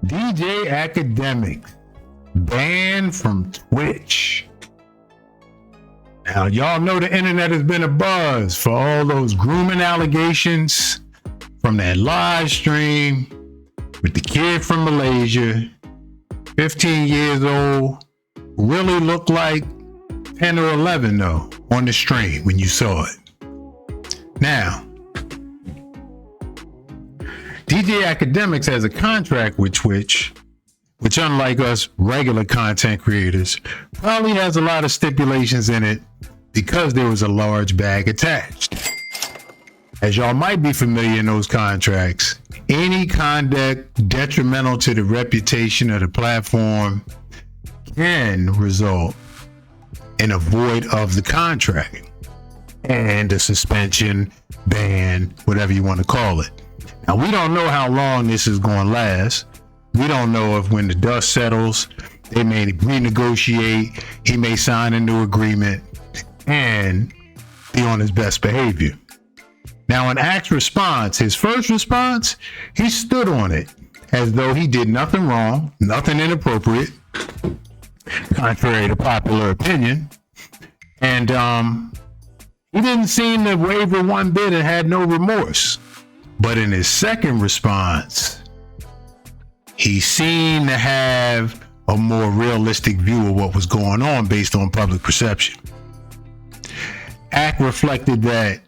DJ Akademiks banned from Twitch. Now, y'all know the internet has been a buzz for all those grooming allegations from that live stream with the kid from Malaysia, 15 years old, really looked like 10 or 11 though on the stream when you saw it. Now, DJ Akademiks has a contract with Twitch, which unlike us regular content creators, probably has a lot of stipulations in it because there was a large bag attached. As y'all might be familiar in those contracts, any conduct detrimental to the reputation of the platform can result in a void of the contract and a suspension, ban, whatever you want to call it. Now, we don't know how long this is going to last. We don't know if when the dust settles, they may renegotiate, he may sign a new agreement and be on his best behavior. Now, in Ack's response, his first response, he stood on it as though he did nothing wrong, nothing inappropriate, contrary to popular opinion. And he didn't seem to waver one bit and had no remorse. But in his second response, he seemed to have a more realistic view of what was going on based on public perception. Ack reflected that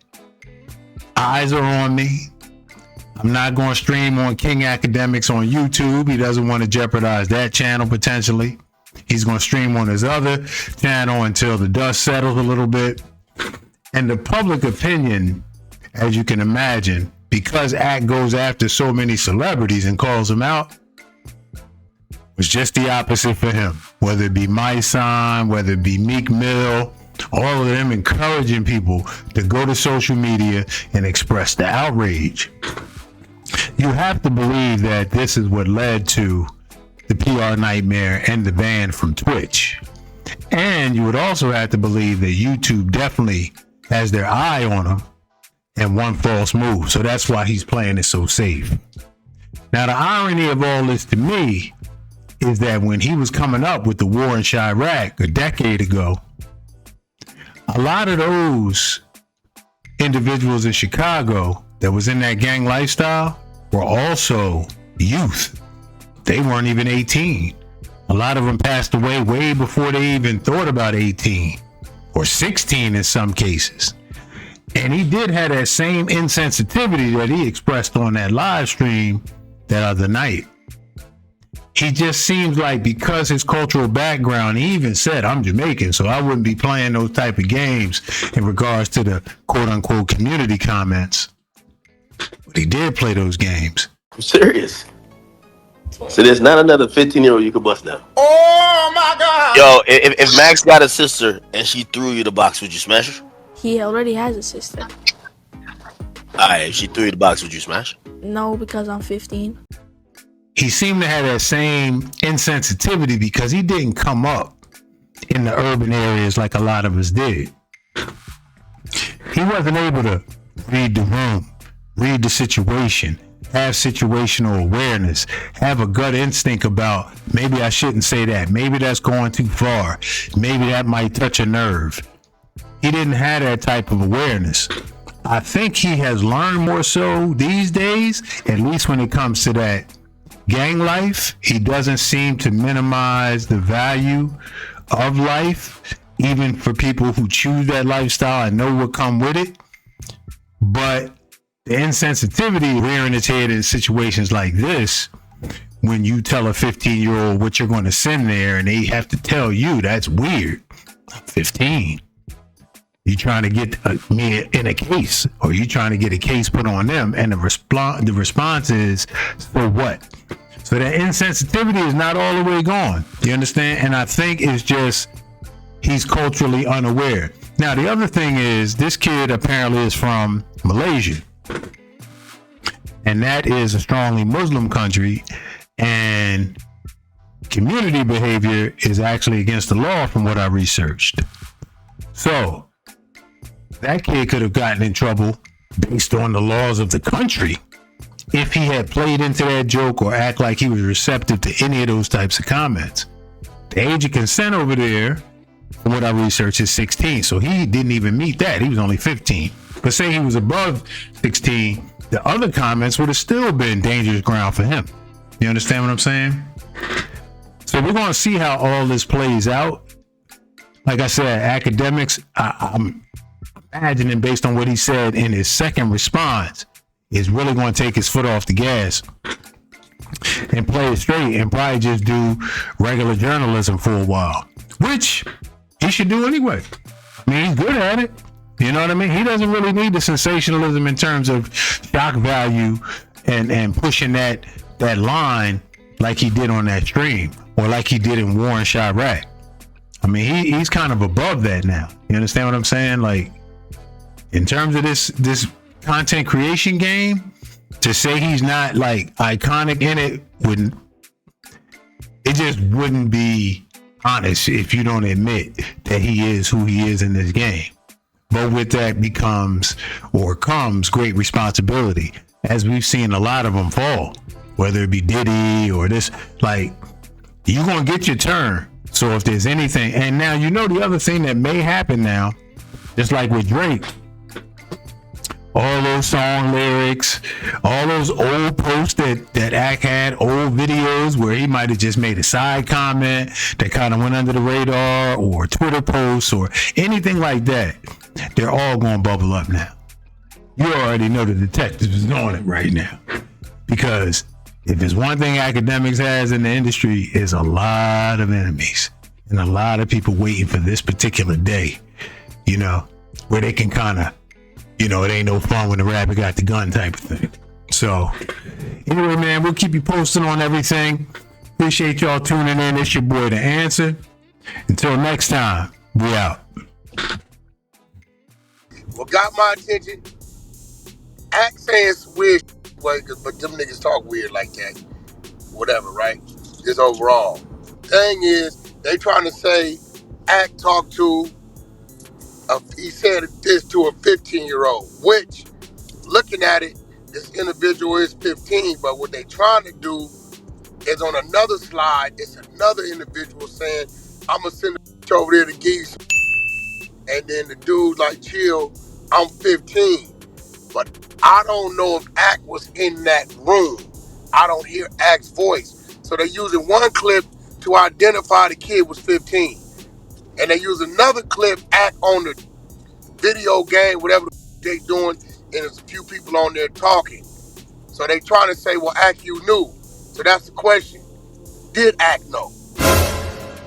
eyes are on me. I'm not going to stream on King Akademiks on YouTube. He doesn't want to jeopardize that channel potentially. He's going to stream on his other channel until the dust settles a little bit. And the public opinion, as you can imagine, because Ack goes after so many celebrities and calls them out, was just the opposite for him. Whether it be My Son, whether it be Meek Mill, all of them encouraging people to go to social media and express the outrage. You have to believe that this is what led to the PR nightmare and the ban from Twitch. And you would also have to believe that YouTube definitely has their eye on him and one false move. So that's why he's playing it so safe. Now, the irony of all this to me is that when he was coming up with the war in Chirac a decade ago, a lot of those individuals in Chicago that was in that gang lifestyle were also youth. They weren't even 18. A lot of them passed away way before they even thought about 18 or 16 in some cases. And he did have that same insensitivity that he expressed on that live stream that other night. He just seems like, because his cultural background, he even said, I'm Jamaican, so I wouldn't be playing those type of games in regards to the quote unquote community comments. But he did play those games. I'm serious. So there's not another 15-year-old you could bust down. Oh my God! Yo, if Max got a sister and she threw you the box, would you smash her? He already has a sister. Alright, if she threw you the box, would you smash her? No, because I'm 15. He seemed to have that same insensitivity because he didn't come up in the urban areas like a lot of us did. He wasn't able to read the room, read the situation, have situational awareness, have a gut instinct about maybe I shouldn't say that, maybe that's going too far, maybe that might touch a nerve. He didn't have that type of awareness. I think he has learned more so these days, at least when it comes to that gang life. He doesn't seem to minimize the value of life, even for people who choose that lifestyle and know what come with it. But the insensitivity rearing its head in situations like this, when you tell a 15-year-old what you're going to send there and they have to tell you, that's weird. I'm 15. You trying to get me in a case, or you trying to get a case put on them, and the response is, so what? So that insensitivity is not all the way gone. You understand? And I think it's just he's culturally unaware. Now, the other thing is, this kid apparently is from Malaysia, and that is a strongly Muslim country, and community behavior is actually against the law from what I researched. So that kid could have gotten in trouble based on the laws of the country if he had played into that joke or act like he was receptive to any of those types of comments. The age of consent over there, from what I researched, is 16. So he didn't even meet that. He was only 15. But say he was above 16, the other comments would have still been dangerous ground for him. You understand what I'm saying? So we're going to see how all this plays out. Like I said, Akademiks, I'm imagining based on what he said in his second response, is really going to take his foot off the gas and play it straight and probably just do regular journalism for a while, which he should do anyway. I mean, he's good at it. You know what I mean? He doesn't really need the sensationalism in terms of shock value and pushing that line like he did on that stream or like he did in War in Chirac. I mean, he's kind of above that now. You understand what I'm saying? Like, in terms of this content creation game, to say he's not like iconic in it just wouldn't be honest if you don't admit that he is who he is in this game. But with that comes great responsibility, as we've seen a lot of them fall, whether it be Diddy or this. Like, you're gonna get your turn. So if there's anything, and now you know the other thing that may happen now, just like with Drake, all those song lyrics, all those old posts that Ak had, old videos where he might have just made a side comment that kind of went under the radar, or Twitter posts or anything like that, they're all going to bubble up now. You already know the detective is on it right now, because if there's one thing Akademiks has in the industry, is a lot of enemies and a lot of people waiting for this particular day, you know, where they can kind of, you know, it ain't no fun when the rapper got the gun type of thing. So anyway, man, we'll keep you posted on everything. Appreciate y'all tuning in. It's your boy, The Answer. Until next time, we out. What got my attention, Act saying some weird shit, but them niggas talk weird like that. Whatever, right? Just overall. Thing is, they trying to say Act talked to, he said this to a 15-year-old, which, looking at it, this individual is 15, but what they trying to do is on another slide, it's another individual saying, I'm going to send a over there to give you some, and then the dude like, chill, I'm 15. But I don't know if Act was in that room. I don't hear Act's voice. So they're using one clip to identify the kid was 15. And they use another clip, Act on the video game, whatever they doing, and there's a few people on there talking. So they trying to say, well, Act, you knew. So that's the question. Did Act know?